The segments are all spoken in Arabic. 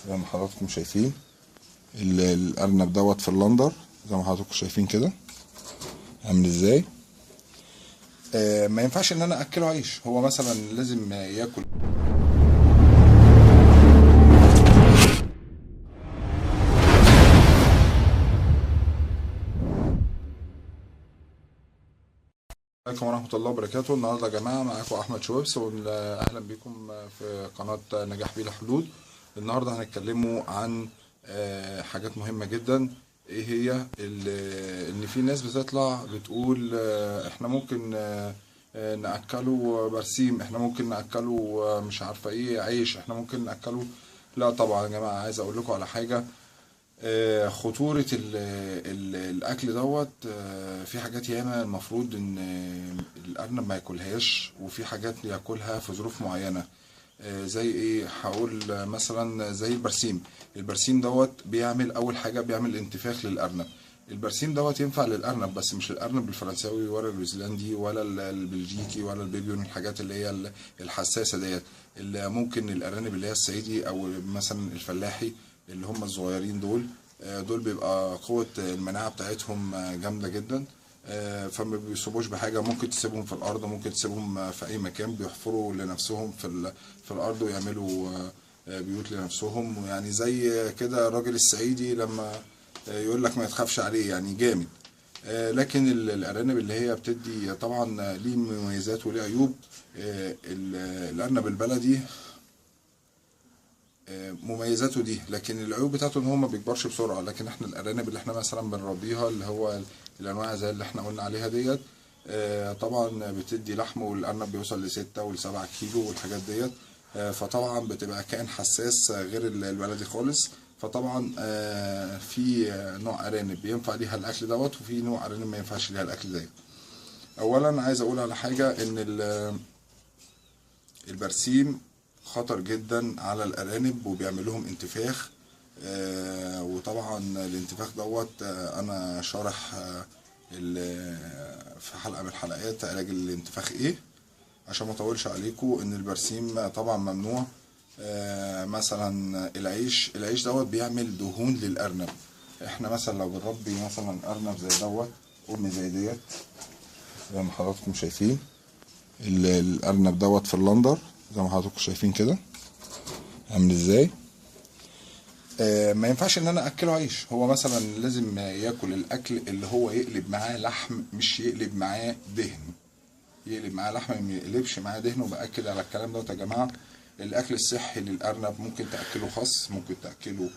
زي ما حضراتكم شايفين الارنب دوت في اللندر، زي ما حضراتكم شايفين كده عامل ازاي. ما ينفعش ان انا اكله عيش، هو مثلا لازم ياكل. عليكم ورحمة الله وبركاته. النهارده يا جماعة معاكم أحمد شويبس، وأهلا بكم في قناة نجاح بلا حدود. النهارده هنتكلموا عن حاجات مهمة جدا. إيه هي؟ إن في ناس بتطلع بتقول إحنا ممكن نأكله برسيم، إحنا ممكن نأكله مش عارفة إيه عيش، إحنا ممكن نأكله. لا طبعا يا جماعة، عايز أقول لكم على حاجة. خطورة الأكل دوت. في حاجات ياما المفروض إن الأرنب ما ياكلهاش، وفي حاجات ياكلها في ظروف معينة. زي إيه؟ هقول مثلا زي البرسيم. البرسيم دوت بيعمل أول حاجة، بيعمل انتفاخ للأرنب. البرسيم دوت ينفع للأرنب، بس مش الأرنب الفرنساوي ولا النيوزيلندي ولا البلجيكي ولا البيبيون، الحاجات اللي هي الحساسة ديت. اللي ممكن الأرانب اللي هي الصعيدي أو مثلا الفلاحي اللي هم الصغيرين دول بيبقى قوة المناعة بتاعتهم جامدة جدا. فما بيصيبوش بحاجة. ممكن تسيبهم في الأرض، ممكن تسيبهم في أي مكان، بيحفروا لنفسهم في الأرض ويعملوا بيوت لنفسهم. يعني زي كده الراجل الصعيدي لما يقول لك ما يتخافش عليه، يعني جامد. لكن الأرانب اللي هي بتدي طبعا ليه مميزات وليه عيوب. الأرنب البلدي مميزاته دي، لكن العيوب بتاعته ان هو ما بيكبرش بسرعه. لكن احنا الارانب اللي احنا مثلا بنربيها، اللي هو الانواع زي اللي احنا قلنا عليها ديت، طبعا بتدي لحم، والارنب بيوصل ل6 و7 كيلو والحاجات ديت. فطبعا بتبقى كائن حساس غير البلدي خالص. فطبعا في نوع ارانب بينفع ليها الاكل دوت، وفي نوع ارانب ما ينفعش ليها الاكل دوت. اولا عايز اقول على حاجه، ان البرسيم خطر جدا على الارانب وبيعمل لهم انتفاخ. وطبعا الانتفاخ دوت انا شارح في حلقه من الحلقات علاج الانتفاخ ايه، عشان ما اطولش عليكم. ان البرسيم طبعا ممنوع. مثلا العيش دوت بيعمل دهون للارنب. احنا مثلا لو بنربي مثلا ارنب زي دوت، زي ديت، زي ما حضراتكم شايفين الارنب دوت في اللندر، زي ما حضراتكم شايفين كده عامل ازاي. ما ينفعش ان انا اكله عيش، هو مثلا لازم ياكل الاكل اللي هو يقلب معاه لحم، مش يقلب معاه دهن. يقلب معاه لحم، ما يقلبش معاه دهن. وباكد على الكلام دوت يا جماعه. الاكل الصحي للارنب ممكن تاكله خس، ممكن تاكله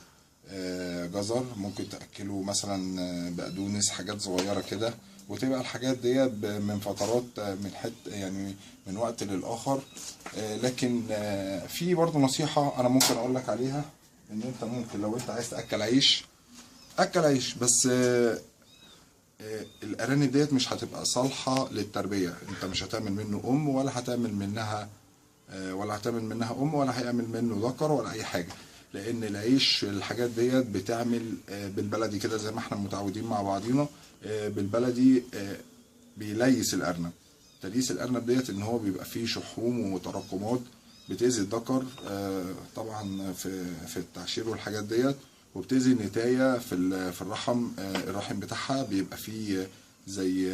جزر، ممكن تاكله مثلا بقدونس، حاجات صغيره كده. وتبقى الحاجات ديت من فترات، من يعني من وقت للاخر. لكن في برضه نصيحه انا ممكن اقول لك عليها، ان انت ممكن لو انت عايز تاكل عيش، اكل عيش، بس الارانب ديت مش هتبقى صالحه للتربيه. انت مش هتعمل منه ولا هتعمل منها ولا هيعمل منه ذكر ولا اي حاجه. لان العيش الحاجات ديت بتعمل بالبلدي كده، زي ما احنا متعودين مع بعضينا. بالبلدي بيليس الارنب. تليس الارنب ديت ان هو بيبقى فيه شحوم وتراكمات بتأذي الذكر طبعا في التعشير والحاجات ديت. وبتأذي النتاية في الرحم بتاعها بيبقى فيه زي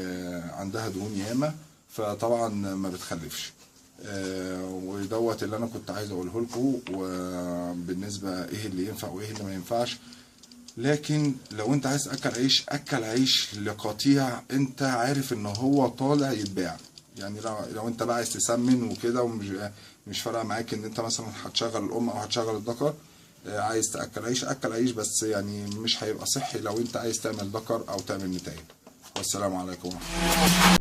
عندها دهون ياما، فطبعا ما بتخلفش. ودوت اللي انا كنت عايز اقوله لكم. وبالنسبه ايه اللي ينفع وايه اللي ما ينفعش. لكن لو انت عايز تاكل عيش، اكل عيش لقطيع انت عارف ان هو طالع يتباع. يعني لو انت بقى عايز تسمن وكده، ومش مش فارقه معاك ان انت مثلا هتشغل الام او هتشغل الذكر، عايز تاكل عيش، اكل عيش، بس يعني مش هيبقى صحي لو انت عايز تعمل ذكر او تعمل نتايه. والسلام عليكم ورحمه الله.